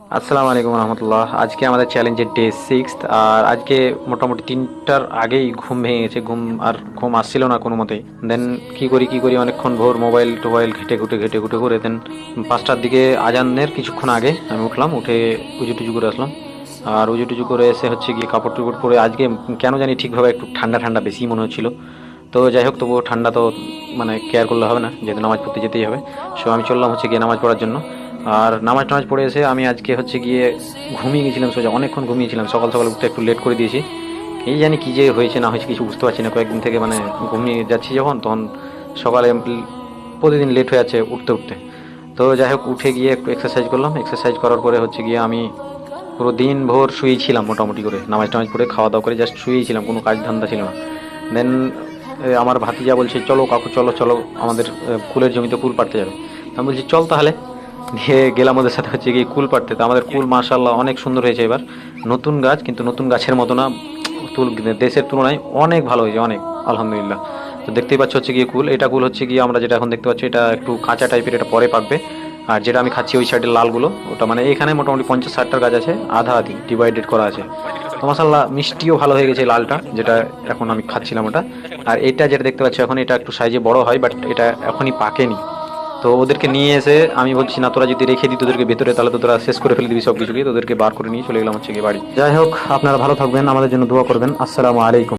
আসসালামু আলাইকুম রহমতুল্লাহ। আজকে আমাদের চ্যালেঞ্জের ডে 6। আর আজকে মোটামুটি 3টার আগেই ঘুম ভেঙে গেছে, ঘুম আসছিল না কোনো মতেই। দেন কি করি অনেকক্ষণ ভোর মোবাইল টোবাইল ঘেটে ঘুটে করে দেন 5টার দিকে আজানের কিছুক্ষণ আগে আমি উঠলাম, উঠে উজু টুজু করে আসলাম। আর উজু টুজু করে এসে হচ্ছে গিয়ে কাপড় টুপড় পরে আজকে কেন জানি ঠিকভাবে একটু ঠান্ডা ঠান্ডা বেশি মনে হচ্ছিল। তো যাই হোক, তবুও ঠান্ডা তো মানে কেয়ার করলে হবে না, যেহেতু নামাজ পড়তে যেতেই হবে। সো আমি চললাম হচ্ছে গিয়ে নামাজ পড়ার জন্য। আর নামাজ টামাজ পড়ে এসে আমি আজকে হচ্ছে গিয়ে ঘুমিয়ে গেছিলাম, সোজা অনেকক্ষণ ঘুমিয়েছিলাম। সকাল সকাল উঠতে একটু লেট করে দিয়েছি। এই জানি কি যে হয়েছে না হয়েছে কিছু বুঝতে পারছি না, কয়েকদিন থেকে মানে ঘুমিয়ে যাচ্ছি যখন তখন সকালে প্রতিদিন লেট হয়ে যাচ্ছে উঠতে উঠতে। তো যাই হোক, উঠে গিয়ে একটু এক্সারসাইজ করলাম। এক্সারসাইজ করার পরে হচ্ছে গিয়ে আমি পুরো দিন ভোর শুয়েছিলাম মোটামুটি করে, নামাজ টামাজ পড়ে খাওয়া দাওয়া করে জাস্ট শুয়েছিলাম, কোনো কাজ ধান্দা ছিল না। দেন আমার ভাতিজা বলছে চলো কাকু চলো চলো আমাদের কুলের জমিতে কুল পাড়তে যাবে। আমি বলছি চল তাহলে। দিয়ে গেলাম ওদের সাথে হচ্ছে গিয়ে কুল পাড়তে। তো আমাদের কুল মাশাআল্লাহ অনেক সুন্দর হয়েছে এবার। নতুন গাছ, কিন্তু নতুন গাছের মতো না, তুল দেশের তুলনায় অনেক ভালো হয়েছে, অনেক আলহামদুলিল্লাহ। তো দেখতেই পাচ্ছ হচ্ছে গিয়ে কুল, এটা কুল হচ্ছে গিয়ে আমরা যেটা এখন দেখতে পাচ্ছি এটা একটু কাঁচা টাইপের, এটা পরে পাকবে। আর যেটা আমি খাচ্ছি ওই সাইডের লালগুলো, ওটা মানে এখানে মোটামুটি 50-60টার গাছ আছে, আধা আধি ডিভাইডেড করা আছে। তো মাশাআল্লাহ মিষ্টিও ভালো হয়ে গেছে লালটা, যেটা এখন আমি খাচ্ছিলাম ওটা। আর এটা যেটা দেখতে পাচ্ছি এখন, এটা একটু সাইজে বড় হয়, বাট এটা এখনই পাকেনি। তো ওদেরকে নিয়ে এসে আমি বলছি না, তোরা যদি রেখে দিই তোদেরকে ভেতরে, তাহলে তো তোরা শেষ করে ফেলে দিবি সব কিছুকে। তোদেরকে বার করে নিয়ে চলে গেলাম হচ্ছে গিয়ে বাড়ি। যাই হোক, আপনারা ভালো থাকবেন, আমাদের জন্য দোয়া করবেন। আসসালামু আলাইকুম।